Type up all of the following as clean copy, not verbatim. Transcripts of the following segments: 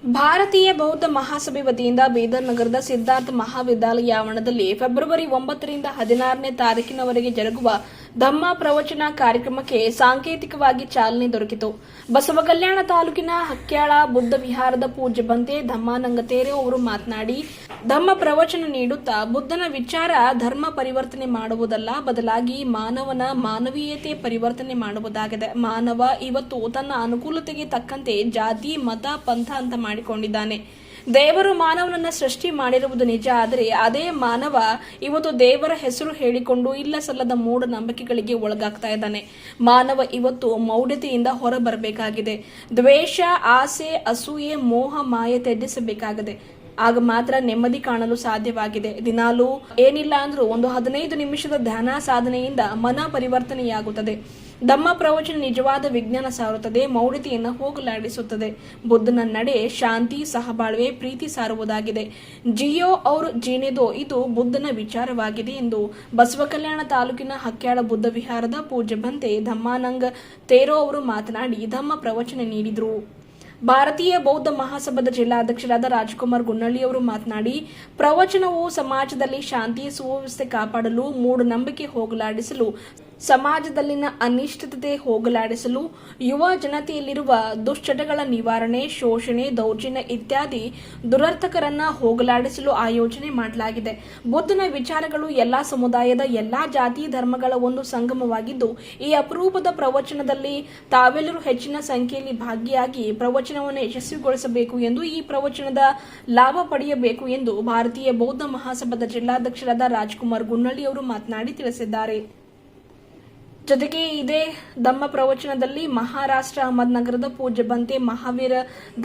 ಭಾರತೀಯ ಬೌದ್ಧ ಮಹಾಸಭೆ ವತಿಯಿಂದ ಬೀದರ್ ನಗರದ ಸಿದ್ಧಾರ್ಥ ಮಹಾವಿದ್ಯಾಲಯ ಆವರಣದಲ್ಲಿ ಫೆಬ್ರವರಿ 9 ರಿಂದ 16ನೇ ತಾರೀಕಿನವರೆಗೆ ಜರುಗುವ ಧಮ್ಮ ಪ್ರವಚನ ಕಾರ್ಯಕ್ರಮಕ್ಕೆ ಸಾಂಕೇತಿಕವಾಗಿ ಚಾಲನೆ ದೊರಕಿತು. ಬಸವಕಲ್ಯಾಣ ತಾಲೂಕಿನ ಹಕ್ಯಾಳ ಬುದ್ಧ ವಿಹಾರದ ಪೂಜ್ಯ ಬಂತೆ ಧಮ್ಮಾನಂಗತೇರೆ ಅವರು ಮಾತನಾಡಿ, ಧಮ್ಮ ಪ್ರವಚನ ನೀಡುತ್ತಾ ಬುದ್ಧನ ವಿಚಾರ ಧರ್ಮ ಪರಿವರ್ತನೆ ಮಾಡುವುದಲ್ಲ, ಬದಲಾಗಿ ಮಾನವನ ಮಾನವೀಯತೆ ಪರಿವರ್ತನೆ ಮಾಡುವುದಾಗಿದೆ. ಮಾನವ ಇವತ್ತು ತನ್ನ ಅನುಕೂಲತೆಗೆ ತಕ್ಕಂತೆ ಜಾತಿ, ಮತ, ಪಂಥ ಅಂತ ಮಾಡಿಕೊಂಡಿದ್ದಾನೆ. ದೇವರು ಮಾನವನನ್ನ ಸೃಷ್ಟಿ ಮಾಡಿರುವುದು ನಿಜ, ಆದರೆ ಅದೇ ಮಾನವ ಇವತ್ತು ದೇವರ ಹೆಸರು ಹೇಳಿಕೊಂಡು ಇಲ್ಲ ಸಲ್ಲದ ಮೂಢನಂಬಿಕೆಗಳಿಗೆ ಒಳಗಾಗ್ತಾ ಇದ್ದಾನೆ. ಮಾನವ ಇವತ್ತು ಮೌಢ್ಯತೆಯಿಂದ ಹೊರಬರಬೇಕಾಗಿದೆ. ದ್ವೇಷ, ಆಸೆ, ಅಸೂಯೆ, ಮೋಹ, ಮಾಯೆ ತ್ಯಜಿಸಬೇಕಾಗಿದೆ. ಆಗ ಮಾತ್ರ ನೆಮ್ಮದಿ ಕಾಣಲು ಸಾಧ್ಯವಾಗಿದೆ. ದಿನಾಲೂ ಏನಿಲ್ಲ ಅಂದ್ರೂ ಒಂದು 15 ನಿಮಿಷದ ಧ್ಯಾನ ಸಾಧನೆಯಿಂದ ಮನ ಪರಿವರ್ತನೆಯಾಗುತ್ತದೆ. ಧಮ್ಮ ಪ್ರವಚನ ನಿಜವಾದ ವಿಜ್ಞಾನ ಸಾರುತ್ತದೆ, ಮೌಢ್ಯತೆಯನ್ನು ಹೋಗಲಾಡಿಸುತ್ತದೆ. ಬುದ್ಧನ ನಡೆ ಶಾಂತಿ, ಸಹಬಾಳ್ವೆ, ಪ್ರೀತಿ ಸಾರುವುದಾಗಿದೆ. ಜಿಯೋ ಔರ್ ಜೀನೆದೋ ಇದು ಬುದ್ಧನ ವಿಚಾರವಾಗಿದೆ ಎಂದು ಬಸವಕಲ್ಯಾಣ ತಾಲೂಕಿನ ಹಕ್ಯಾಳ ಬುದ್ಧ ವಿಹಾರದ ಪೂಜ್ಯ ಬಂತೆ ಧಮ್ಮಾನಂಗ ತೇರೋ ಅವರು ಮಾತನಾಡಿ ಧಮ್ಮ ಪ್ರವಚನ ನೀಡಿದರು. ಭಾರತೀಯ ಬೌದ್ಧ ಮಹಾಸಭಾದ ಜಿಲ್ಲಾಧ್ಯಕ್ಷರಾದ ರಾಜಕುಮಾರ್ ಗುನ್ನಳ್ಳಿ ಅವರು ಮಾತನಾಡಿ, ಪ್ರವಚನವು ಸಮಾಜದಲ್ಲಿ ಶಾಂತಿ ಸುವ್ಯವಸ್ಥೆ ಕಾಪಾಡಲು, ಮೂಢನಂಬಿಕೆ ಹೋಗಲಾಡಿಸಲು, ಸಮಾಜದಲ್ಲಿನ ಅನಿಶ್ಚಿತತೆ ಹೋಗಲಾಡಿಸಲು, ಯುವ ಜನತೆಯಲ್ಲಿರುವ ದುಶ್ಚಟಗಳ ನಿವಾರಣೆ, ಶೋಷಣೆ, ದೌರ್ಜನ್ಯ ಇತ್ಯಾದಿ ದುರರ್ಥಕರನ್ನ ಹೋಗಲಾಡಿಸಲು ಆಯೋಜನೆ ಮಾಡಲಾಗಿದೆ. ಬುದ್ಧನ ವಿಚಾರಗಳು ಎಲ್ಲಾ ಸಮುದಾಯದ, ಎಲ್ಲಾ ಜಾತಿ ಧರ್ಮಗಳ ಒಂದು ಸಂಗಮವಾಗಿದ್ದು, ಈ ಅಪರೂಪದ ಪ್ರವಚನದಲ್ಲಿ ತಾವೆಲ್ಲರೂ ಹೆಚ್ಚಿನ ಸಂಖ್ಯೆಯಲ್ಲಿ ಭಾಗಿಯಾಗಿ ಪ್ರವಚನವನ್ನು ಯಶಸ್ವಿಗೊಳಿಸಬೇಕು ಎಂದು, ಈ ಪ್ರವಚನದ ಲಾಭ ಪಡೆಯಬೇಕು ಎಂದು ಭಾರತೀಯ ಬೌದ್ಧ ಮಹಾಸಭಾದ ಜಿಲ್ಲಾಧ್ಯಕ್ಷರಾದ ರಾಜಕುಮಾರ್ ಗುನ್ನಳ್ಳಿ ಅವರು ಮಾತನಾಡಿ ತಿಳಿಸಿದ್ದಾರೆ. ಜೊತೆಗೆ ಇದೇ ಧಮ್ಮ ಪ್ರವಚನದಲ್ಲಿ ಮಹಾರಾಷ್ಟ್ರ ಅಹಮದ್ನಗರದ ಪೂಜ್ಯ ಬಂತೆ ಮಹಾವೀರ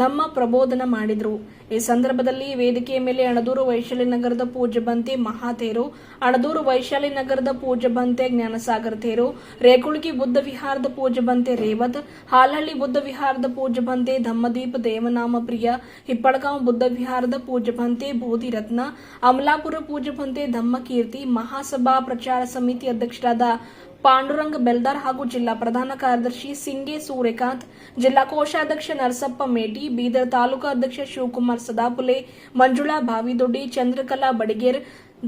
ಧಮ್ಮ ಪ್ರಬೋಧನ ಮಾಡಿದರು. ಈ ಸಂದರ್ಭದಲ್ಲಿ ವೇದಿಕೆಯ ಮೇಲೆ ಅಣದೂರು ವೈಶಾಲಿ ನಗರದ ಪೂಜ್ಯ ಬಂತೆ ಮಹಾತೇರು, ಅಣದೂರು ವೈಶಾಲಿ ನಗರದ ಪೂಜ್ಯ ಬಂತೆ ಜ್ಞಾನಸಾಗರ ತೇರು, ರೇಕುಳಗಿ ಬುದ್ಧ ವಿಹಾರದ ಪೂಜ್ಯ ಬಂತೆ ರೇವತ್, ಹಾಲಹಳ್ಳಿ ಬುದ್ಧ ವಿಹಾರದ ಪೂಜ್ಯ ಬಂತೆ ಧಮ್ಮದೀಪ ದೇವನಾಮ ಪ್ರಿಯ, ಹಿಪ್ಪಳಗಾಂವ್ ಬುದ್ಧ ವಿಹಾರದ ಪೂಜ್ಯ ಬಂತೆ ಬೋಧಿರತ್ನ, ಅಮಲಾಪುರ ಪೂಜ್ಯ ಬಂತೆ ಧಮ್ಮಕೀರ್ತಿ, ಮಹಾಸಭಾ ಪ್ರಚಾರ ಸಮಿತಿ ಅಧ್ಯಕ್ಷರಾದ ಪಾಂಡುರಂಗ ಬೆಲ್ದಾರ್ ಹಾಗೂ ಜಿಲ್ಲಾ ಪ್ರಧಾನ ಕಾರ್ಯದರ್ಶಿ ಸಿಂಗೆ ಸೂರ್ಯಕಾಂತ್, ಜಿಲ್ಲಾ ಕೋಶಾಧ್ಯಕ್ಷ ನರಸಪ್ಪ ಮೇಟಿ, ಬೀದರ್ ತಾಲೂಕಾ ಅಧ್ಯಕ್ಷ ಶಿವಕುಮಾರ್ ಸದಾಪುಲೆ, ಮಂಜುಳಾ ಭಾವಿದೊಡ್ಡಿ, ಚಂದ್ರಕಲಾ ಬಡಿಗೇರ್,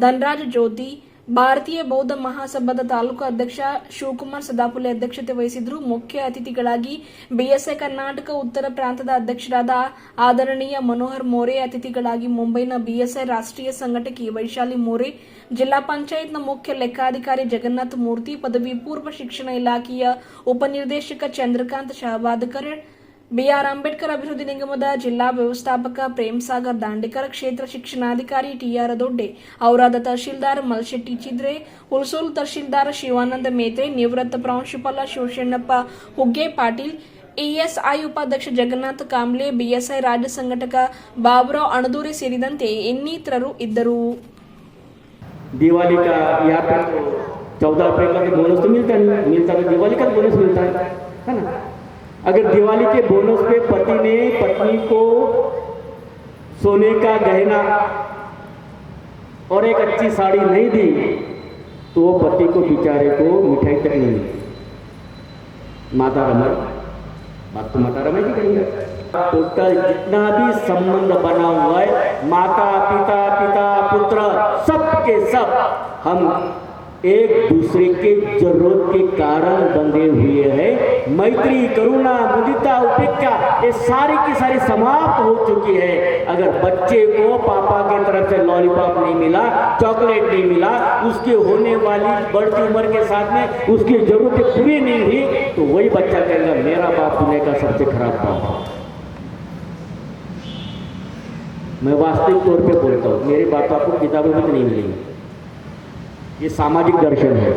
ಧನರಾಜ್ ಜ್ಯೋತಿ, ಭಾರತೀಯ ಬೌದ್ಧ ಮಹಾಸಭಾದ ತಾಲೂಕಾ ಅಧ್ಯಕ್ಷ ಶಿವಕುಮಾರ್ ಸದಾಪುಲೆ ಅಧ್ಯಕ್ಷತೆ ವಹಿಸಿದ್ರು. ಮುಖ್ಯ ಅತಿಥಿಗಳಾಗಿ ಬಿಎಸ್ಐ ಕರ್ನಾಟಕ ಉತ್ತರ ಪ್ರಾಂತದ ಅಧ್ಯಕ್ಷರಾದ ಆದರಣೀಯ ಮನೋಹರ್ ಮೋರೆ, ಅತಿಥಿಗಳಾಗಿ ಮುಂಬೈನ ಬಿಎಸ್ಐ ರಾಷ್ಟ್ರೀಯ ಸಂಘಟಕಿ ವೈಶಾಲಿ ಮೋರೆ, ಜಿಲ್ಲಾ ಪಂಚಾಯತ್ನ ಮುಖ್ಯ ಲೆಕ್ಕಾಧಿಕಾರಿ ಜಗನ್ನಾಥ್ ಮೂರ್ತಿ, ಪದವಿ ಪೂರ್ವ ಶಿಕ್ಷಣ ಇಲಾಖೆಯ ಉಪನಿರ್ದೇಶಕ ಚಂದ್ರಕಾಂತ್ ಶಹಬಾದಕರ್, ಬಿಆರ್ ಅಂಬೇಡ್ಕರ್ ಅಭಿವೃದ್ಧಿ ನಿಗಮದ ಜಿಲ್ಲಾ ವ್ಯವಸ್ಥಾಪಕ ಪ್ರೇಮ್ಸಾಗರ್ ದಾಂಡೇಕರ್, ಕ್ಷೇತ್ರ ಶಿಕ್ಷಣಾಧಿಕಾರಿ ಟಿಆರ್ ದೊಡ್ಡೆ, ಔರಾದ ತಹಶೀಲ್ದಾರ್ ಮಲ್ಶೆಟ್ಟಿ ಚಿದ್ರೆ, ಹುಲ್ಸೂಲ್ ತಹಶೀಲ್ದಾರ್ ಶಿವಾನಂದ ಮೇತ್ರೆ, ನಿವೃತ್ತ ಪ್ರಾಂಶುಪಾಲ ಶಿವಶಣ್ಣಪ್ಪ ಹುಗ್ಗೆ ಪಾಟೀಲ್, ಇಎಸ್ಐ ಉಪಾಧ್ಯಕ್ಷ ಜಗನ್ನಾಥ್ ಕಾಂಬ್ಳೆ, ಬಿಎಸ್ಐ ರಾಜ್ಯ ಸಂಘಟಕ ಬಾಬುರಾವ್ ಅಣದೂರಿ ಸೇರಿದಂತೆ ಇನ್ನಿತರರು ಇದ್ದರು. दिवाली का यहाँ पर 14 अप्रैल का बोनस तो मिलता है, दिवाली का बोनस मिलता है ना। अगर दिवाली के बोनस पे पति ने पत्नी को सोने का गहना और एक अच्छी साड़ी नहीं दी तो वो पति को बेचारे को मिठाई तक नहीं मिली। माता रमन बात तो माता रमन जी करेंगे। टोटल जितना भी संबंध बना हुआ है, माता पिता, पिता पुत्र, सब के सब हम एक दूसरे के जरूरत के कारण बंधे हुए हैं। मैत्री, करुणा, मुदिता, उपेक्षा ये सारी की सारी समाप्त हो चुकी है। अगर बच्चे को पापा की तरफ से लॉलीपॉप नहीं मिला, चॉकलेट नहीं मिला, उसके होने वाली बढ़ती उम्र के साथ में उसकी जरूरतें पूरी नहीं हुई तो वही बच्चा कहेगा मेरा बाप दुनिया का सबसे खराब बाप। मैं वास्तविक तौर पे बोलता हूँ, मेरी बात आपको किताबों में तो नहीं मिलेगी, ये सामाजिक दर्शन है।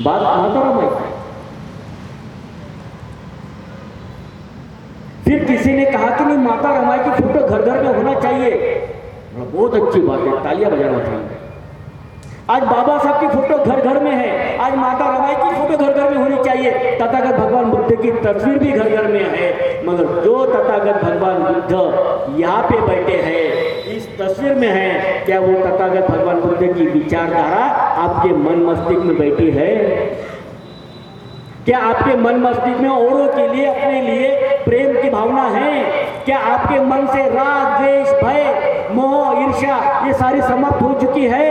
बात माता रमाई। फिर किसी ने कहा कि नहीं माता रमाई की फोटो घर घर में होना चाहिए, बहुत अच्छी बात है, तालियां बजाना चाहिए। आज बाबा साहब की फोटो घर घर में है, आज माता रमाई की फोटो घर घर में होनी चाहिए, तथागत भगवान बुद्ध की तस्वीर भी घर घर में है। मगर जो तथागत भगवान बुद्ध यहाँ पे बैठे हैं इस तस्वीर में है, क्या वो तथागत भगवान बुद्ध की विचारधारा आपके मन मस्तिष्क में बैठी है? क्या आपके मन मस्तिष्क में औरों के लिए, अपने लिए प्रेम की भावना है? क्या आपके मन से राग, द्वेष, भय, मोह, ईर्ष्या ये सारी समाप्त हो चुकी है?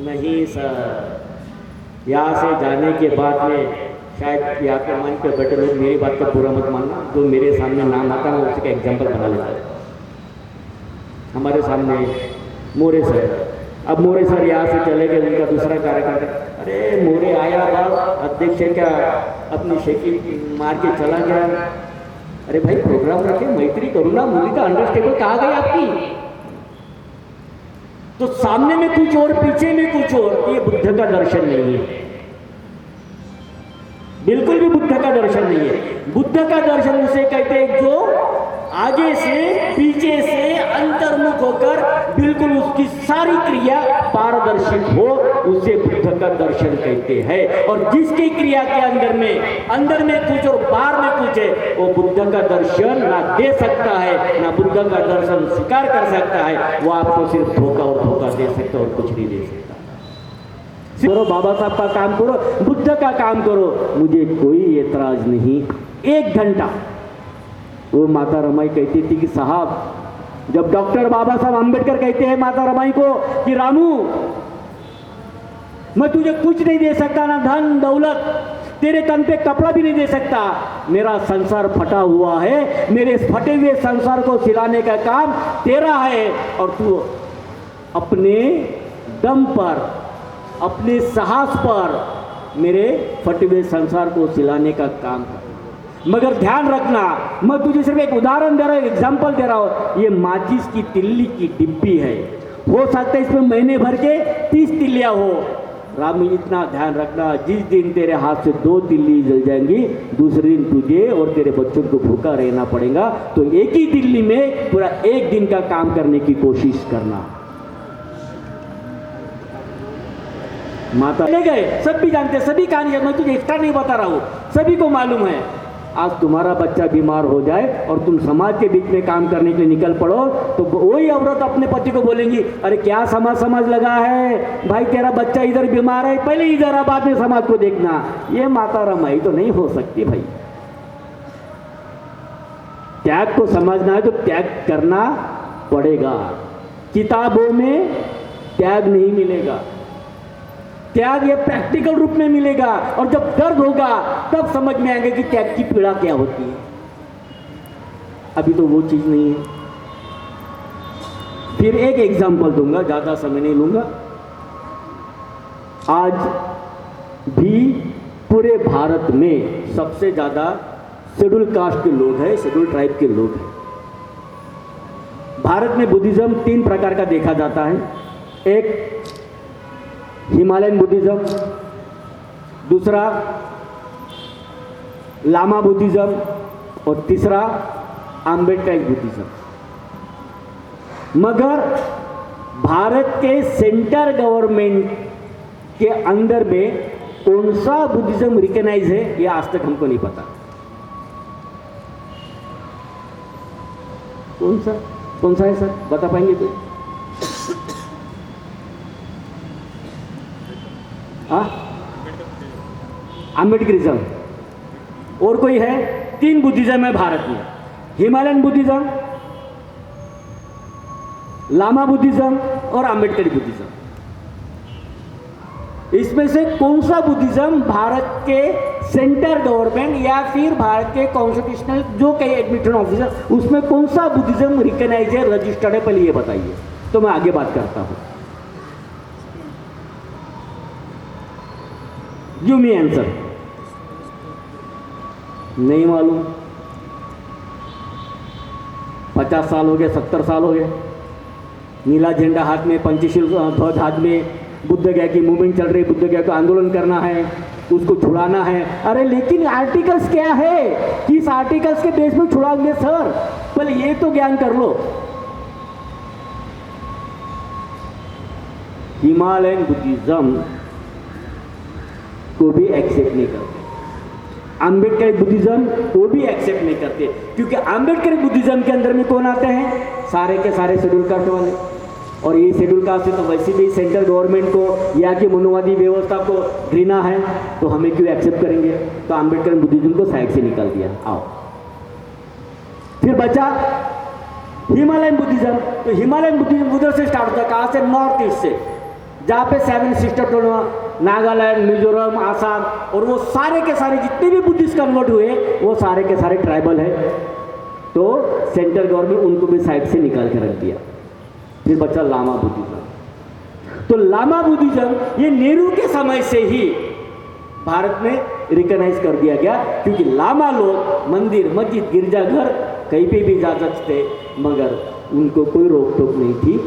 नहीं सर। यहाँ से जाने के बाद में शायद यहाँ के मन पे बैठे लोग मेरी बात का पूरा मत मानना, जो मेरे सामने नाम आता है उसी का एग्जाम्पल बना लेता है। हमारे सामने मोरे सर, अब मोरे सर यहाँ से चले गए, उनका दूसरा कार्यक्रम, अरे मोरे आया बाप अध्यक्ष क्या अपनी शेकी मार के चला गया। अरे भाई प्रोग्राम रखे, मैत्री करुणा मुदिता अंडरस्टैंडिंग कहाँ गई आपकी? तो सामने में कुछ और पीछे में कुछ और, ये बुद्ध का दर्शन नहीं है, बिल्कुल भी बुद्ध का दर्शन नहीं है। बुद्ध का दर्शन उसे कहते हैं जो आगे से पीछे से अंतर्मुख होकर बिल्कुल उसकी सारी क्रिया पारदर्शी हो, उसे बुद्ध का दर्शन कहते हैं। और जिसकी क्रिया के अंदर में कुछ और बाहर में कुछ है, वो बुद्ध का दर्शन ना दे सकता है, ना बुद्ध का दर्शन स्वीकार कर सकता है। वो आपको सिर्फ धोखा और धोखा दे सकता है और कुछ नहीं दे सकता। करो बाबा साहब का काम करो, बुद्ध का काम करो, मुझे कोई एतराज नहीं। 1 घंटा वो माता रमाई कहती थी कि साहब, जब डॉक्टर बाबा साहब अंबेडकर कहते हैं माता रमाई को कि रामू मैं तुझे कुछ नहीं दे सकता, ना धन दौलत, तेरे तन पे कपड़ा भी नहीं दे सकता, मेरा संसार फटा हुआ है, मेरे फटे हुए संसार को सिलाने का काम तेरा है, और तू अपने दम पर, अपने साहस पर मेरे फटे हुए संसार को सिलाने का काम कर। मगर ध्यान रखना, मैं तुझे सिर्फ एक उदाहरण दे रहा हूँ, एग्जाम्पल दे रहा हूँ, ये माचिस की तिल्ली की डिब्बी है, हो सकता है इसमें महीने भर के 30 तिल्लियाँ हो। राम इतना ध्यान रखना, जिस दिन तेरे हाथ से 2 तिल्ली जल जाएंगी, दूसरे दिन तुझे और तेरे बच्चों को भूखा रहना पड़ेगा। तो एक ही तिल्ली में पूरा 1 दिन का काम करने की कोशिश करना। माता ले गए, सब भी जानते, सभी कहानी है, मैं तुझे एक्स्ट्रा नहीं बता रहा हूँ, सभी को मालूम है। आज तुम्हारा बच्चा बीमार हो जाए और तुम समाज के बीच में काम करने के लिए निकल पड़ो, तो वही औरत अपने पति को बोलेंगी, अरे क्या समाज लगा है भाई, तेरा बच्चा इधर बीमार है, पहले इधर आ, बाद में समाज को देखना। ये माता रमाई तो नहीं हो सकती भाई। त्याग को समझना है तो त्याग करना पड़ेगा। किताबों में त्याग नहीं मिलेगा, त्याग ये प्रैक्टिकल रूप में मिलेगा, और जब दर्द होगा तब समझ में आएगा कि त्याग की पीड़ा क्या होती है। अभी तो वो चीज नहीं है। फिर एक एग्जांपल दूंगा, ज्यादा समय नहीं लूंगा। आज भी पूरे भारत में सबसे ज्यादा शेड्यूल कास्ट के लोग हैं, शेड्यूल ट्राइब के लोग हैं। भारत में बुद्धिज्म 3 प्रकार का देखा जाता है। एक हिमालयन बुद्धिज्म, दूसरा लामा बुद्धिज्म, और तीसरा आम्बेडकर बुद्धिज्म। मगर भारत के सेंटर गवर्नमेंट के अंदर में कौन सा बुद्धिज्म रिकॉग्नाइज है, यह आज तक हमको नहीं पता। कौन सा है सर, बता पाएंगे कोई? अम्बेडकरिज्म। और कोई है? 3 बुद्धिज्म है भारत में, हिमालयन बुद्धिज्म, लामा बुद्धिज्म और अम्बेडकरी बुद्धिज्म। इसमें से कौन सा बुद्धिज्म भारत के सेंटर गवर्नमेंट या फिर भारत के कॉन्स्टिट्यूशनल जो कई एडमिशन ऑफिसर, उसमें कौन सा बुद्धिज्म रिकॉग्नाइज है, रजिस्टर्ड है, पहले ये बताइए, तो मैं आगे बात करता हूं। Give me answer. नहीं मालूम। 50 साल हो गए, 70 साल हो गए, नीला झंडा हाथ में, पंचशील ध्वज हाथ में, बुद्ध गया की मूवमेंट चल रही, बुद्ध गया को आंदोलन करना है, उसको छुड़ाना है। अरे लेकिन आर्टिकल्स क्या है, किस आर्टिकल्स के बेस में छुड़ाओगे सर, पहले ये तो ज्ञान कर लो। हिमालयन बुद्धिज्म को भी एक्सेप्ट नहीं करते, अम्बेडकर बुद्धिज्म को भी एक्सेप्ट नहीं करते, क्योंकि अम्बेडकर बुद्धिज्म के अंदर में कौन आते हैं, सारे के सारे शेड्यूल कास्ट वाले। और ये शेड्यूल कास्ट से तो वैसे भी सेंट्रल गवर्नमेंट को यहाँ की मनुवादी व्यवस्था को घृणा है, तो हमें क्यों एक्सेप्ट करेंगे। तो आम्बेडकर ने बुद्धिज्म को साइड से निकाल दिया। आओ फिर बचा हिमालयन बुद्धिज्म। तो हिमालयन बुद्धिज्म उधर से स्टार्ट होता है, कहाँ से, नॉर्थ ईस्ट से, जहाँ पे 7 सिस्टर नागालैंड, मिजोरम, आसाम, और वो सारे के सारे जितने भी बुद्धिस्ट कन्वर्ट हुए वो सारे के सारे ट्राइबल है। तो सेंट्रल गवर्नमेंट उनको भी साइड से निकाल के रख दिया। फिर बचा लामा बुद्धिज्म। तो लामा बुद्धिज्म ये नेहरू के समय से ही भारत में रिकॉग्नाइज कर दिया गया, क्योंकि लामा लोग मंदिर, मस्जिद, गिरजाघर कहीं पे भी जा सकते, मगर उनको कोई रोक टोक नहीं थी।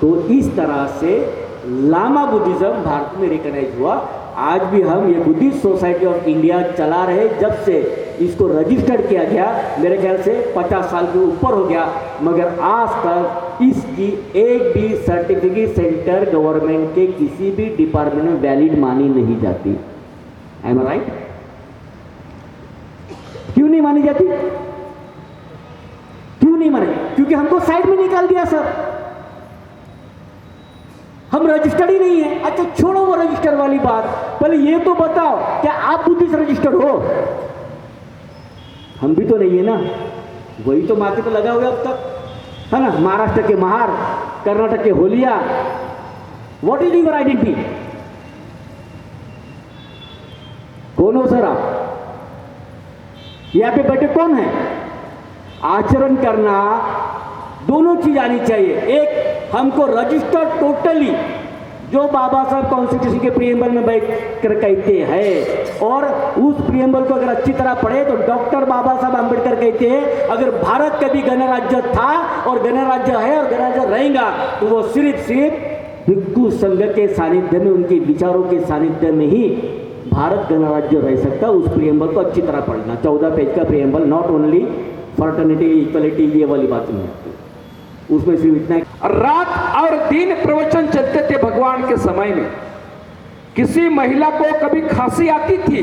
तो इस तरह से लामा बुद्धिज्म भारत में रिकॉग्नाइज हुआ। आज भी हम ये बुद्धिस्ट सोसाइटी ऑफ इंडिया चला रहे, जब से इसको रजिस्टर्ड किया गया मेरे ख्याल से 50 साल के ऊपर हो गया, मगर आज तक इसकी एक भी सर्टिफिकेट सेंटर गवर्नमेंट के किसी भी डिपार्टमेंट में वैलिड मानी नहीं जाती। एम आई राइट? क्यों नहीं मानी जाती? क्यों नहीं मानी? क्योंकि हमको साइड में निकाल दिया सर, हम रजिस्टर्ड ही नहीं है। अच्छा छोड़ो वो रजिस्टर वाली बात, पहले ये तो बताओ क्या आप बुद्धिस्ट रजिस्टर्ड हो? हम भी तो नहीं है ना, वही तो माथे पे लगा हुआ अब तक, है ना। महाराष्ट्र के महार, कर्नाटक के होलिया, व्हाट इज योर आइडेंटिटी? कौन हो सर आप? यहां पे बैठे कौन है? आचरण करना दोनों चीज आनी चाहिए। एक हमको रजिस्टर टोटली जो बाबा साहब कॉन्स्टिट्यूशन के प्रियम्बल में बैठ कर कहते हैं, और उस प्रियम्बल को अगर अच्छी तरह पढ़े तो डॉक्टर बाबा साहब आम्बेडकर कहते हैं अगर भारत कभी गणराज्य था और गणराज्य है और गणराज्य रहेगा तो वो सिर्फ भिक्खु संघ के सानिध्य में, उनके विचारों के सानिध्य में ही भारत गणराज्य रह सकता। उस प्रियम्बल को अच्छी तरह पढ़ना, 14 पेज का preamble, not only fraternity, equality, ये वाली बात नहीं है उसमें, सिर्फ इतना है। रात और दिन प्रवचन चलते थे भगवान के समय में। किसी महिला को कभी खांसी आती थी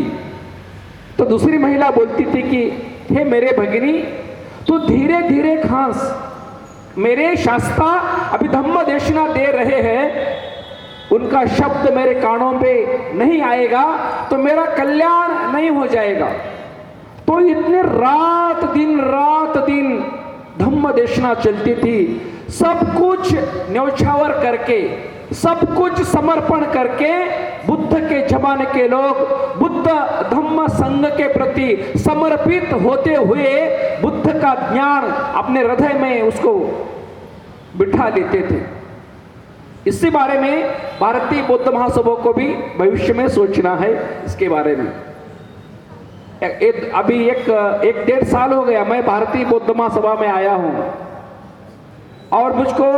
तो दूसरी महिला बोलती थी कि हे मेरे भगिनी तू धीरे धीरे खांस, मेरे शास्त्रा अभी धम्म देशना दे रहे हैं, उनका शब्द मेरे कानों पे नहीं आएगा तो मेरा कल्याण नहीं हो जाएगा। तो इतने रात दिन धम्म देशना चलती थी, सब कुछ न्यौछावर करके, सब कुछ समर्पण करके बुद्ध के जमाने के लोग बुद्ध धम्म संघ के प्रति समर्पित होते हुए बुद्ध का ज्ञान अपने हृदय में उसको बिठा लेते थे। इसी बारे में भारतीय बौद्ध महासभा को भी भविष्य में सोचना है इसके बारे में। अभी एक 1.5 साल हो गया मैं भारतीय बौद्ध महासभा में आया हूं, और मुझको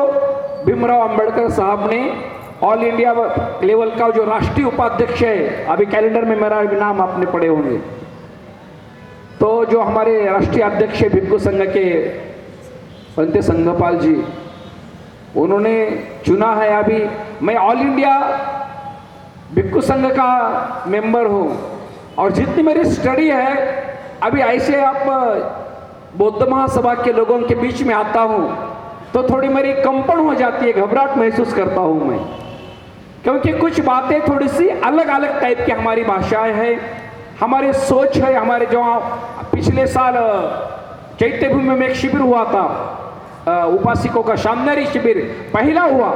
भीमराव अंबेडकर साहब ने ऑल इंडिया लेवल का जो राष्ट्रीय उपाध्यक्ष है, अभी कैलेंडर में मेरा नाम आपने पढ़े होंगे, तो जो हमारे राष्ट्रीय अध्यक्ष भिक्खु संघ के पंते संघपाल जी, उन्होंने चुना है। अभी मैं ऑल इंडिया भिक्खु संघ का मेंबर हूं, और जितनी मेरी स्टडी है अभी ऐसे आप बौद्ध महासभा के लोगों के बीच में आता हूं तो थोड़ी मेरी कंपन हो जाती है, घबराहट महसूस करता हूं मैं, क्योंकि कुछ बातें थोड़ी सी अलग अलग टाइप की हमारी भाषाएं हैं, हमारी सोच है। हमारे जो पिछले साल चैत्य भूमि में एक शिविर हुआ था, उपासकों का शानदारी शिविर पहला हुआ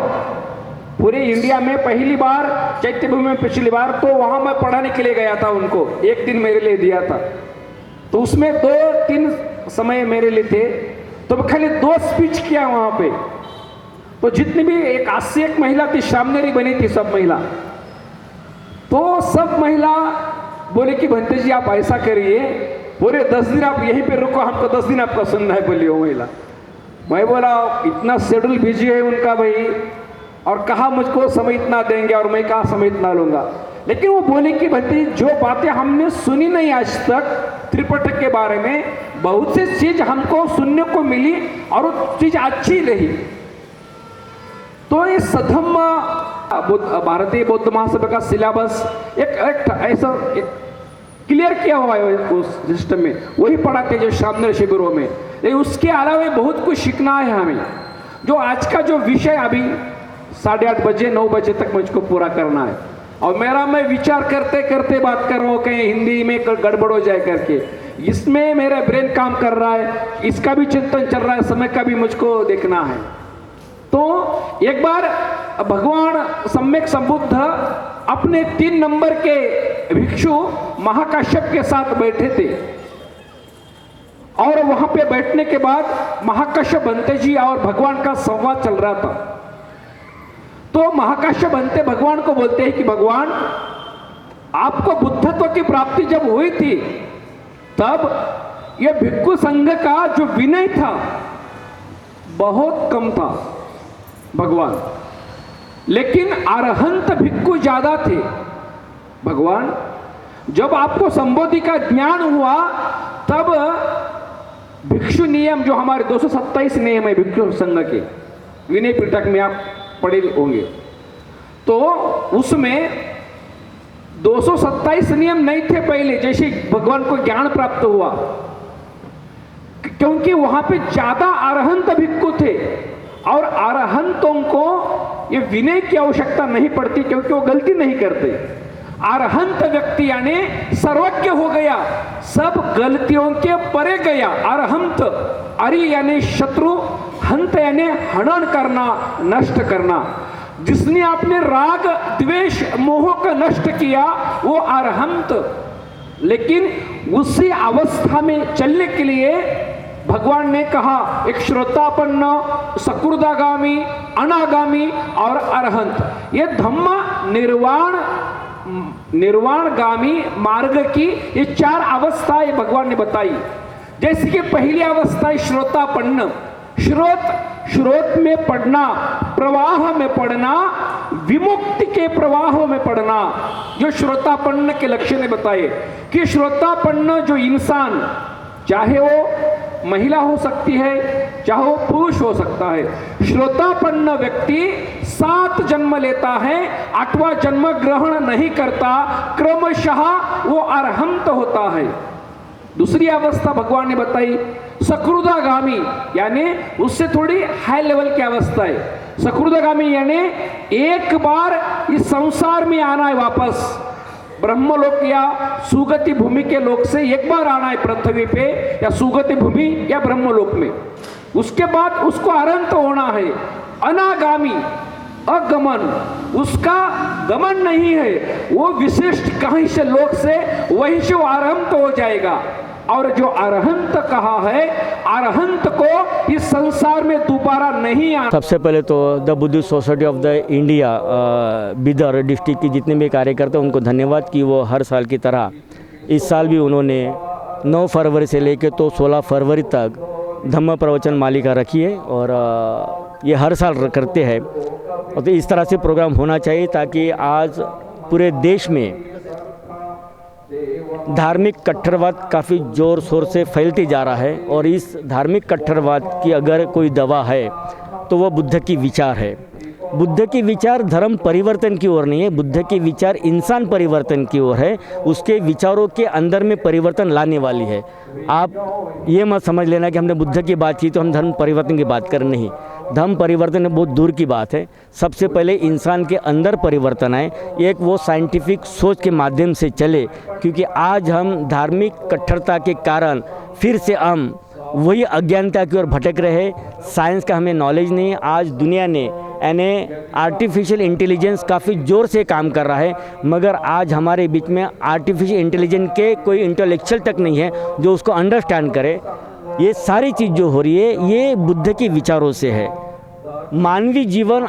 पूरे इंडिया में, पहली बार चैत्य भूमि में, पिछली बार तो वहां मैं पढ़ाने के लिए गया था, उनको एक दिन मेरे लिए दिया था, तो उसमें 2-3 समय मेरे लिए थे, तो मैं खाली 2 स्पीच किया वहां पे। तो जितनी भी 81 महिला थी, शामनेरी बनी थी सब महिला, तो सब महिला बोले कि भंते जी आप ऐसा करिए, पूरे 10 दिन आप यहीं पे रुको, हमको 10 दिन आपका सुनना है, बोली वो महिला। मैं बोला इतना शेड्यूल बिजी है उनका भाई, और कहा मुझको समय इतना देंगे और मैं कहा समय इतना लूंगा। लेकिन वो बोले कि भंते जो बातें हमने सुनी नहीं आज तक त्रिपिटक के बारे में, बहुत सी चीज हमको सुनने को मिली और वो चीज अच्छी रही। तो ये सधम्म भारतीय बौद्ध महासभा का सिलेबस एक ऐसा क्लियर किया हुआ है उस सिस्टम में, वही पढ़ाते जो शानदार शिविरों में। लेकिन उसके अलावा बहुत कुछ सीखना है हमें। जो आज का जो विषय अभी 8:30 बजे 9 बजे तक मुझको पूरा करना है। और मैं विचार करते करते बात कर रहा हूँ कहीं हिंदी में गड़बड़ हो जाए करके, इसमें मेरा ब्रेन काम कर रहा है, इसका भी चिंतन चल रहा है, समय का भी मुझको देखना है। तो एक बार भगवान सम्यक संबुद्ध अपने 3 नंबर के भिक्षु महाकाश्यप के साथ बैठे थे और वहां पे बैठने के बाद महाकाश्यप बनते जी और भगवान का संवाद चल रहा था। तो महाकाश्यप बनते भगवान को बोलते हैं कि भगवान, आपको बुद्धत्व की प्राप्ति जब हुई थी तब यह भिक्षु संघ का जो विनय था बहुत कम था भगवान, लेकिन अरहंत भिक्षु ज्यादा थे भगवान। जब आपको संबोधि का ज्ञान हुआ तब भिक्षु नियम जो हमारे 227 नियम है भिक्षु संघ के, विनय पिटक में आप पढ़े होंगे, तो उसमें 227 नियम नहीं थे पहले जैसे भगवान को ज्ञान प्राप्त हुआ, क्योंकि वहां पे ज्यादा अरहंत भिक्षु थे और अरहंतों को ये विनय की आवश्यकता नहीं पड़ती क्योंकि वो गलती नहीं करते। अरहंत व्यक्ति यानी सर्वज्ञ हो गया, सब गलतियों के परे गया। अरहंत, अरि यानी शत्रु, हंत यानी हनन करना, नष्ट करना। जिसने अपने राग द्वेष मोह का नष्ट किया वो अरहंत। लेकिन उसी अवस्था में चलने के लिए भगवान ने कहा एक श्रोतापन्न, सकृदागामी, अनागामी और अरहंत। ये धम्म निर्वाणगामी मार्ग की ये 4 अवस्थाएं भगवान ने बताई। जैसे कि पहली अवस्था है श्रोतापन्न, श्रोत में पढ़ना, प्रवाह में पढ़ना, विमुक्ति के प्रवाह में पढ़ना। जो श्रोतापन्न के लक्षण ने बताए कि श्रोतापन्न जो इंसान, चाहे वो महिला हो सकती है चाहे वो पुरुष हो सकता है, श्रोतापन्न व्यक्ति 7 जन्म लेता है, 8वां जन्म ग्रहण नहीं करता, क्रमशः वो अरहंत होता है। दूसरी अवस्था भगवान ने बताई सकृदागामी, यानी उससे थोड़ी हाई लेवल की अवस्था है। सकृदागामी यानी एक बार इस संसार में आना है, वापस ब्रह्मलोक या सुगति भूमि के लोक से एक बार आना है पृथ्वी पे, या सुगति भूमि या ब्रह्मलोक में, उसके बाद उसको अरहंत होना है। अनागामी, अगमन, उसका गमन नहीं है, वो विशिष्ट कहीं से लोक से वहीं से वो अरहंत हो जाएगा। और जो अरहंत कहा है, अरहंत को इस संसार में दोबारा नहीं आना। सबसे पहले तो the Buddhist society of the India Bidar district की जितने भी कार्यकर्ता उनको धन्यवाद कि वो हर साल की तरह इस साल भी उन्होंने 9 फरवरी से लेकर तो 16 फरवरी तक धम्म प्रवचन मालिका रखी है और ये हर साल करते हैं। और तो इस तरह से प्रोग्राम होना चाहिए ताकि आज पूरे देश में धार्मिक कट्टरवाद काफ़ी ज़ोर शोर से फैलते जा रहा है और इस धार्मिक कट्टरवाद की अगर कोई दवा है तो वह बुद्ध की विचार है। बुद्ध की विचार धर्म परिवर्तन की ओर नहीं है, बुद्ध की विचार इंसान परिवर्तन की ओर है, उसके विचारों के अंदर में परिवर्तन लाने वाली है। आप ये मत समझ लेना कि हमने बुद्ध की बात की तो हम धर्म परिवर्तन की बात कर, नहीं, धर्म परिवर्तन बहुत दूर की बात है। सबसे पहले इंसान के अंदर परिवर्तन आए, एक वो साइंटिफिक सोच के माध्यम से चले, क्योंकि आज हम धार्मिक कट्टरता के कारण फिर से हम वही अज्ञानता की ओर भटक रहे हैं। साइंस का हमें नॉलेज नहीं है। आज दुनिया ने यानी आर्टिफिशियल इंटेलिजेंस काफ़ी ज़ोर से काम कर रहा है, मगर आज हमारे बीच में आर्टिफिशियल इंटेलिजेंस के कोई इंटेलेक्चुअल तक नहीं है जो उसको अंडरस्टैंड करे। ये सारी चीज़ जो हो रही है ये बुद्ध के विचारों से है। मानवीय जीवन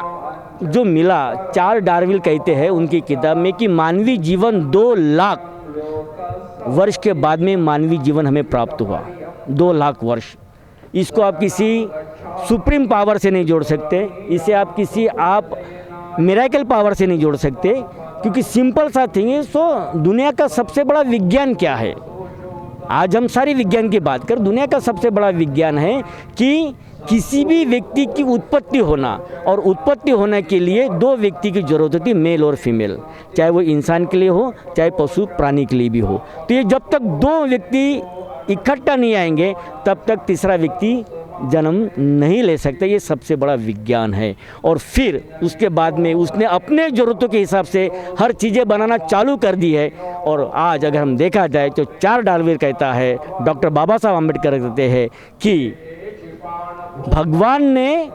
जो मिला, 4 डार्विन कहते हैं उनकी किताब में कि मानवीय जीवन 2 लाख वर्ष के बाद में मानवीय जीवन हमें प्राप्त हुआ। 2 लाख वर्ष, इसको आप किसी सुप्रीम पावर से नहीं जोड़ सकते, इसे आप किसी मिरेकल पावर से नहीं जोड़ सकते, क्योंकि सिंपल सा थिंग है। सो दुनिया का सबसे बड़ा विज्ञान क्या है? आज हम सारी विज्ञान की बात कर, दुनिया का सबसे बड़ा विज्ञान है कि किसी भी व्यक्ति की उत्पत्ति होना, और उत्पत्ति होने के लिए 2 व्यक्ति की जरूरत होती है, मेल और फीमेल, चाहे वो इंसान के लिए हो चाहे पशु प्राणी के लिए भी हो। तो ये जब तक 2 व्यक्ति इकट्ठा नहीं आएंगे तब तक तीसरा व्यक्ति जन्म नहीं ले सकते, ये सबसे बड़ा विज्ञान है। और फिर उसके बाद में उसने अपने ज़रूरतों के हिसाब से हर चीज़ें बनाना चालू कर दी है। और आज अगर हम देखा जाए तो चार्ल्स डार्विन कहता है, डॉक्टर बाबा साहब अम्बेडकर कहते हैं कि भगवान ने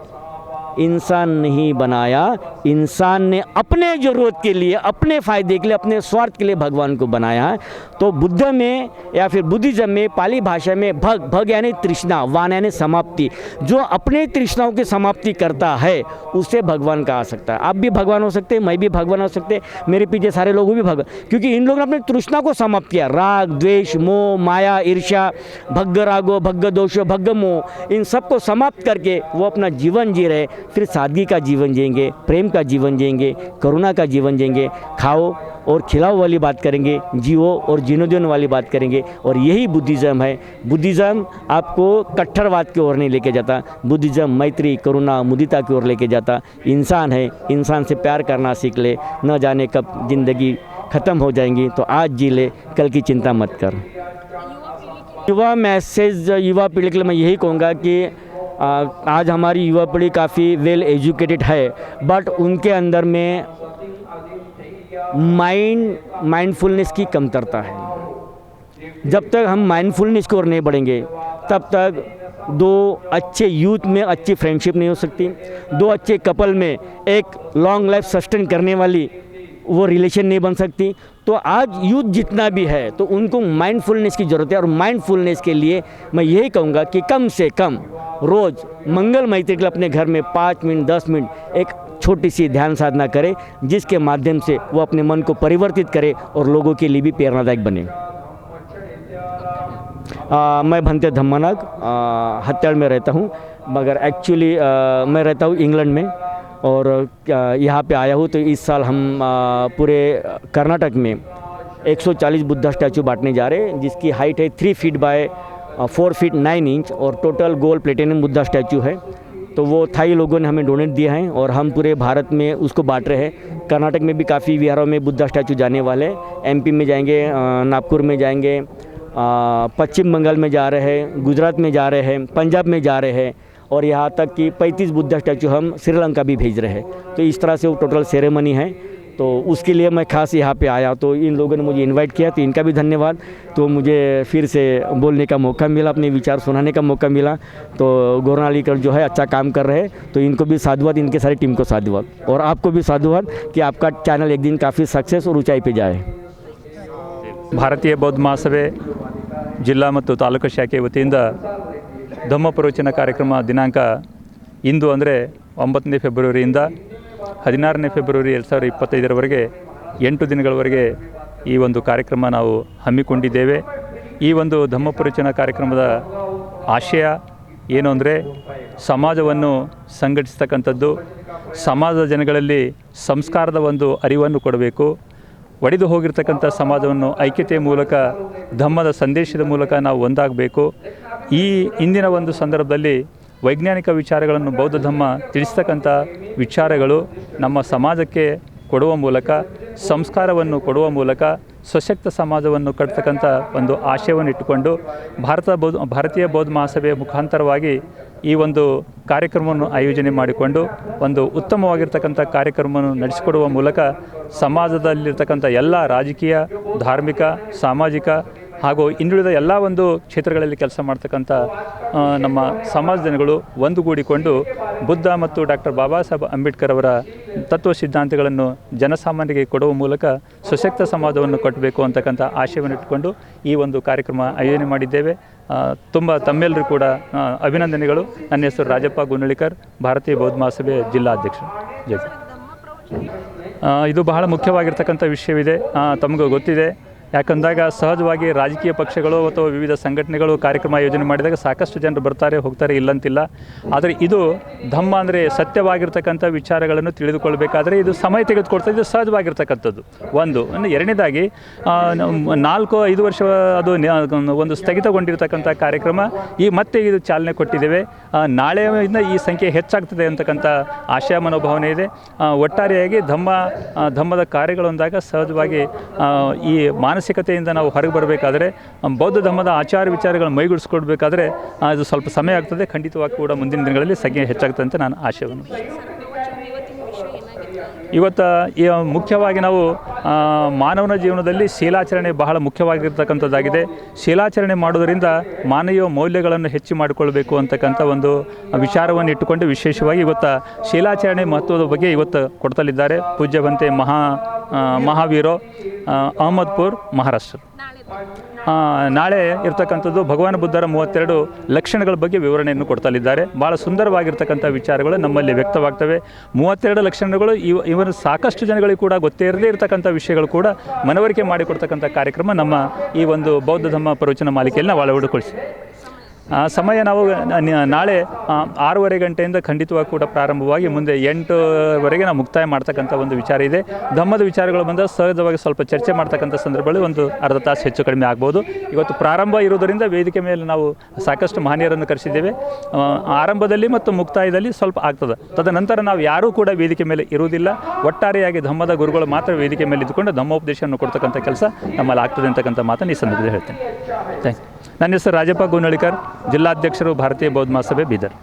इंसान नहीं बनाया, इंसान ने अपने ज़रूरत के लिए, अपने फ़ायदे के लिए, अपने स्वार्थ के लिए भगवान को बनाया है। तो बुद्ध में या फिर बुद्धिज़्म में पाली भाषा में भग यानी तृष्णा, वान यानी समाप्ति, जो अपने तृष्णाओं की समाप्ति करता है उसे भगवान कहा सकता है। आप भी भगवान हो सकते हैं, मैं भी भगवान हो सकते हैं, मेरे पीछे सारे लोग भी भगवान, क्योंकि इन लोगों ने अपनी तृष्णा को समाप्त किया। राग, द्वेष, मोह, माया, ईर्ष्या, भग्ग रागो, भग्ग दोषो, भग्ग मोह, इन सबको समाप्त करके वो अपना जीवन जी रहे। फिर सादगी का जीवन जिएंगे, प्रेम का जीवन जिएंगे, करुणा का जीवन जिएंगे, खाओ और खिलाओ वाली बात करेंगे, जियो और जीनो देने वाली बात करेंगे। और यही बुद्धिज़्म है। बुद्धिज़्म आपको कट्टरवाद की ओर नहीं लेके जाता, बुद्धिज़्म मैत्री, करुणा, मुदिता की ओर लेके जाता। इंसान है, इंसान से प्यार करना सीख ले, न जाने कब ज़िंदगी ख़त्म हो जाएंगी, तो आज जी ले, कल की चिंता मत कर। युवा मैसेज युवा पीढ़ी के लिए मैं यही कहूँगा कि आज हमारी युवा पीढ़ी काफ़ी वेल एजुकेटेड है, बट उनके अंदर में माइंडफुलनेस की कमतरता है। जब तक हम माइंडफुलनेस की ओर नहीं बढ़ेंगे तब तक दो अच्छे यूथ में अच्छी फ्रेंडशिप नहीं हो सकती, दो अच्छे कपल में एक लॉन्ग लाइफ सस्टेन करने वाली वो रिलेशन नहीं बन सकती। तो आज यूथ जितना भी है तो उनको माइंडफुलनेस की ज़रूरत है। और माइंडफुलनेस के लिए मैं यही कहूँगा कि कम से कम रोज़ मंगल मैत्री के लिए अपने घर में 5 मिनट 10 मिनट एक छोटी सी ध्यान साधना करे, जिसके माध्यम से वो अपने मन को परिवर्तित करे और लोगों के लिए भी प्रेरणादायक बने। मैं भंते धम्मानाग हत्याड़ में रहता हूँ, मगर एक्चुअली मैं रहता हूँ इंग्लैंड में और यहाँ पे आया हूँ। तो इस साल हम पूरे कर्नाटक में 140 बुद्धा स्टैचू बांटने जा रहे हैं, जिसकी हाइट है 3 फीट बाय 4 फीट 9 इंच और total gold platinum Buddha statue है। तो वो थाई लोगों ने हमें डोनेट दिया है और हम पूरे भारत में उसको बांट रहे हैं। कर्नाटक में भी काफ़ी विहारों में बुद्धा स्टैचू जाने वाले हैं। एमपी में जाएंगे, नागपुर में जाएंगे, पश्चिम बंगाल में जा रहे हैं, गुजरात में जा रहे हैं, पंजाब में जा रहे हैं और यहाँ तक कि 35 बुद्धा स्टैचू हम श्रीलंका भी भेज रहे हैं। तो इस तरह से वो टोटल सेरेमनी है। तो उसके लिए मैं खास यहाँ पे आया, तो इन लोगों ने मुझे इनवाइट किया, तो इनका भी धन्यवाद। तो मुझे फिर से बोलने का मौका मिला, अपने विचार सुनाने का मौका मिला। तो गोरनालीकर जो है अच्छा काम कर रहे हैं, तो इनको भी साधुवाद, इनके सारी टीम को साधुवाद और आपको भी साधुवाद कि आपका चैनल एक दिन काफ़ी सक्सेस और ऊंचाई पे जाए। ಭಾರತೀಯ ಬೌದ್ಧ ಮಹಾಸಭೆ ಜಿಲ್ಲಾ ಮತ್ತು ತಾಲೂಕು ಶಾಖೆ ವತಿಯಿಂದ ಧಮ್ಮ ಪ್ರವಚನ ಕಾರ್ಯಕ್ರಮ ದಿನಾಂಕ ಇಂದು ಅಂದರೆ 9ನೇ ಫೆಬ್ರವರಿಯಿಂದ 16ನೇ ಫೆಬ್ರವರಿ 2025ರವರೆಗೆ 8 ದಿನಗಳವರೆಗೆ ಈ ಒಂದು ಕಾರ್ಯಕ್ರಮ ನಾವು ಹಮ್ಮಿಕೊಂಡಿದ್ದೇವೆ। ಈ ಒಂದು ಧಮ್ಮ ಪ್ರವಚನ ಕಾರ್ಯಕ್ರಮದ ಆಶಯ ಏನು ಅಂದರೆ ಸಮಾಜವನ್ನು ಸಂಘಟಿಸ್ತಕ್ಕಂಥದ್ದು, ಸಮಾಜದ ಜನಗಳಲ್ಲಿ ಸಂಸ್ಕಾರದ ಒಂದು ಅರಿವನ್ನು ಕೊಡಬೇಕು, ಒಡೆದು ಹೋಗಿರ್ತಕ್ಕಂಥ ಸಮಾಜವನ್ನು ಐಕ್ಯತೆಯ ಮೂಲಕ ಧಮ್ಮದ ಸಂದೇಶದ ಮೂಲಕ ನಾವು ಒಂದಾಗಬೇಕು। ಈ ಇಂದಿನ ಒಂದು ಸಂದರ್ಭದಲ್ಲಿ ವೈಜ್ಞಾನಿಕ ವಿಚಾರಗಳನ್ನು ಬೌದ್ಧ ಧಮ್ಮ ತಿಳಿಸ್ತಕ್ಕಂಥ ವಿಚಾರಗಳು ನಮ್ಮ ಸಮಾಜಕ್ಕೆ ಕೊಡುವ ಮೂಲಕ, ಸಂಸ್ಕಾರವನ್ನು ಕೊಡುವ ಮೂಲಕ ಸಶಕ್ತ ಸಮಾಜವನ್ನು ಕಟ್ತಕ್ಕಂಥ ಒಂದು ಆಶಯವನ್ನು ಇಟ್ಟುಕೊಂಡು ಭಾರತೀಯ ಬೌದ್ಧ ಮಹಾಸಭೆಯ ಮುಖಾಂತರವಾಗಿ ಈ ಒಂದು ಕಾರ್ಯಕ್ರಮವನ್ನು ಆಯೋಜನೆ ಮಾಡಿಕೊಂಡು ಒಂದು ಉತ್ತಮವಾಗಿರ್ತಕ್ಕಂಥ ಕಾರ್ಯಕ್ರಮವನ್ನು ನಡೆಸಿಕೊಡುವ ಮೂಲಕ ಸಮಾಜದಲ್ಲಿರ್ತಕ್ಕಂಥ ಎಲ್ಲ ರಾಜಕೀಯ, ಧಾರ್ಮಿಕ, ಸಾಮಾಜಿಕ ಹಾಗೂ ಹಿಂದುಳಿದ ಎಲ್ಲ ಒಂದು ಕ್ಷೇತ್ರಗಳಲ್ಲಿ ಕೆಲಸ ಮಾಡ್ತಕ್ಕಂಥ ನಮ್ಮ ಸಮಾಜ ಜನಗಳು ಒಂದುಗೂಡಿಕೊಂಡು ಬುದ್ಧ ಮತ್ತು ಡಾಕ್ಟರ್ ಬಾಬಾ ಸಾಹೇಬ್ ಅಂಬೇಡ್ಕರ್ ಅವರ ತತ್ವ ಸಿದ್ಧಾಂತಗಳನ್ನು ಜನಸಾಮಾನ್ಯರಿಗೆ ಕೊಡುವ ಮೂಲಕ ಸಶಕ್ತ ಸಮಾಜವನ್ನು ಕಟ್ಟಬೇಕು ಅಂತಕ್ಕಂಥ ಆಶಯವನ್ನು ಇಟ್ಟುಕೊಂಡು ಈ ಒಂದು ಕಾರ್ಯಕ್ರಮ ಆಯೋಜನೆ ಮಾಡಿದ್ದೇವೆ। ತುಂಬ ತಮ್ಮೆಲ್ಲರೂ ಕೂಡ ಅಭಿನಂದನೆಗಳು। ನನ್ನ ಹೆಸರು ರಾಜಪ್ಪ ಗುನ್ನಳಿಕರ್, ಭಾರತೀಯ ಬೌದ್ಧ ಮಹಾಸಭೆ ಜಿಲ್ಲಾಧ್ಯಕ್ಷರು। ಜೈ ಇದು ಬಹಳ ಮುಖ್ಯವಾಗಿರ್ತಕ್ಕಂಥ ವಿಷಯವಿದೆ, ತಮಗೂ ಗೊತ್ತಿದೆ। ಯಾಕಂದಾಗ ಸಹಜವಾಗಿ ರಾಜಕೀಯ ಪಕ್ಷಗಳು ಅಥವಾ ವಿವಿಧ ಸಂಘಟನೆಗಳು ಕಾರ್ಯಕ್ರಮ ಆಯೋಜನೆ ಮಾಡಿದಾಗ ಸಾಕಷ್ಟು ಜನರು ಬರ್ತಾರೆ ಹೋಗ್ತಾರೆ, ಇಲ್ಲಂತಿಲ್ಲ। ಆದರೆ ಇದು ಧಮ್ಮ ಅಂದರೆ ಸತ್ಯವಾಗಿರ್ತಕ್ಕಂಥ ವಿಚಾರಗಳನ್ನು ತಿಳಿದುಕೊಳ್ಬೇಕಾದ್ರೆ ಇದು ಸಮಯ ತೆಗೆದುಕೊಳ್ತಾ, ಇದು ಸಹಜವಾಗಿರ್ತಕ್ಕಂಥದ್ದು ಒಂದು। ಎರಡನೇದಾಗಿ 4-5 ವರ್ಷ ಅದು ಒಂದು ಸ್ಥಗಿತಗೊಂಡಿರ್ತಕ್ಕಂಥ ಕಾರ್ಯಕ್ರಮ ಈ ಮತ್ತೆ ಇದು ಚಾಲನೆ ಕೊಟ್ಟಿದ್ದೇವೆ। ನಾಳೆಯಿಂದ ಈ ಸಂಖ್ಯೆ ಹೆಚ್ಚಾಗ್ತದೆ ಅಂತಕ್ಕಂಥ ಆಶಯ ಮನೋಭಾವನೆ ಇದೆ। ಒಟ್ಟಾರೆಯಾಗಿ ಧಮ್ಮದ ಕಾರ್ಯಗಳೊಂದಾಗ ಸಹಜವಾಗಿ ಈ ಮಾನಸಿಕ ಮಾನಸಿಕತೆಯಿಂದ ನಾವು ಹೊರಗೆ ಬರಬೇಕಾದ್ರೆ ಬೌದ್ಧ ಧರ್ಮದ ಆಚಾರ ವಿಚಾರಗಳನ್ನು ಮೈಗೂಡಿಸ್ಕೊಡ್ಬೇಕಾದ್ರೆ ಅದು ಸ್ವಲ್ಪ ಸಮಯ ಆಗ್ತದೆ. ಖಂಡಿತವಾಗಿ ಕೂಡ ಮುಂದಿನ ದಿನಗಳಲ್ಲಿ ಸಂಖ್ಯೆ ಹೆಚ್ಚಾಗ್ತದೆ ಅಂತ ನಾನು ಆಶಯವನ್ನು. ಇವತ್ತು ಮುಖ್ಯವಾಗಿ ನಾವು ಮಾನವನ ಜೀವನದಲ್ಲಿ ಶೀಲಾಚರಣೆ ಬಹಳ ಮುಖ್ಯವಾಗಿರ್ತಕ್ಕಂಥದ್ದಾಗಿದೆ. ಶೀಲಾಚರಣೆ ಮಾಡೋದರಿಂದ ಮಾನವೀಯ ಮೌಲ್ಯಗಳನ್ನು ಹೆಚ್ಚು ಮಾಡಿಕೊಳ್ಬೇಕು ಅಂತಕ್ಕಂಥ ಒಂದು ವಿಚಾರವನ್ನು ಇಟ್ಟುಕೊಂಡು ವಿಶೇಷವಾಗಿ ಇವತ್ತು ಶೀಲಾಚರಣೆ ಮಹತ್ವದ ಬಗ್ಗೆ ಇವತ್ತು ಕೊಡ್ತಲಿದ್ದಾರೆ ಪೂಜ್ಯವಂತೆ ಮಹಾವೀರೋ ಅಹಮದ್ಪುರ್ ಮಹಾರಾಷ್ಟ್ರ. ನಾಳೆ ಇರ್ತಕ್ಕಂಥದ್ದು ಭಗವಾನ್ ಬುದ್ಧರ 32 ಲಕ್ಷಣಗಳ ಬಗ್ಗೆ ವಿವರಣೆಯನ್ನು ಕೊಡ್ತಲಿದ್ದಾರೆ. ಭಾಳ ಸುಂದರವಾಗಿರ್ತಕ್ಕಂಥ ವಿಚಾರಗಳು ನಮ್ಮಲ್ಲಿ ವ್ಯಕ್ತವಾಗ್ತವೆ. 32 ಲಕ್ಷಣಗಳು ಇವನು ಸಾಕಷ್ಟು ಜನಗಳಿಗೆ ಕೂಡ ಗೊತ್ತೇ ಇರದೇ ಇರತಕ್ಕಂಥ ವಿಷಯಗಳು ಕೂಡ ಮನವರಿಕೆ ಮಾಡಿಕೊಡ್ತಕ್ಕಂಥ ಕಾರ್ಯಕ್ರಮ ನಮ್ಮ ಈ ಒಂದು ಬೌದ್ಧ ಧಮ್ಮ ಪ್ರವಚನ ಮಾಲಿಕೆಯಲ್ಲಿ ನಾವು ಅಳವಡಿಸಿಕೊಳ್ಳಿ. ಸಮಯ ನಾವು ನಾಳೆ 6:30 ಗಂಟೆಯಿಂದ ಖಂಡಿತವಾಗಿ ಕೂಡ ಪ್ರಾರಂಭವಾಗಿ ಮುಂದೆ 8ವರೆಗೆ ನಾವು ಮುಕ್ತಾಯ ಮಾಡ್ತಕ್ಕಂಥ ಒಂದು ವಿಚಾರ ಇದೆ. ಧಮ್ಮದ ವಿಚಾರಗಳು ಬಂದಾಗ ಸಹಜವಾಗಿ ಸ್ವಲ್ಪ ಚರ್ಚೆ ಮಾಡ್ತಕ್ಕಂಥ ಸಂದರ್ಭದಲ್ಲಿ ಒಂದು ಅರ್ಧ ತಾಸು ಹೆಚ್ಚು ಕಡಿಮೆ ಆಗ್ಬೋದು. ಇವತ್ತು ಪ್ರಾರಂಭ ಇರೋದರಿಂದ ವೇದಿಕೆ ಮೇಲೆ ನಾವು ಸಾಕಷ್ಟು ಮಹನೀಯರನ್ನು ಕರೆಸಿದ್ದೇವೆ. ಆರಂಭದಲ್ಲಿ ಮತ್ತು ಮುಕ್ತಾಯದಲ್ಲಿ ಸ್ವಲ್ಪ ಆಗ್ತದೆ. ತದನಂತರ ನಾವು ಯಾರೂ ಕೂಡ ವೇದಿಕೆ ಮೇಲೆ ಇರುವುದಿಲ್ಲ. ಒಟ್ಟಾರೆಯಾಗಿ ಧಮ್ಮದ ಗುರುಗಳು ಮಾತ್ರ ವೇದಿಕೆ ಮೇಲೆ ಇದ್ದುಕೊಂಡು ಧಮ್ಮೋಪದೇಶವನ್ನು ಕೊಡ್ತಕ್ಕಂಥ ಕೆಲಸ ನಮ್ಮಲ್ಲಿ ಆಗ್ತದೆ ಅಂತಕ್ಕಂಥ ಮಾತನ್ನು ಈ ಸಂದರ್ಭದಲ್ಲಿ ಹೇಳ್ತೇನೆ. ಥ್ಯಾಂಕ್ಸ್. ನನ್ನ ಹೆಸರು ರಾಜಪ್ಪ ಗೋನಳಿಕರ್, ಜಿಲ್ಲಾಧ್ಯಕ್ಷರು ಭಾರತೀಯ ಬೌದ್ಧ ಮಹಾಸಭೆ ಬೀದರ್.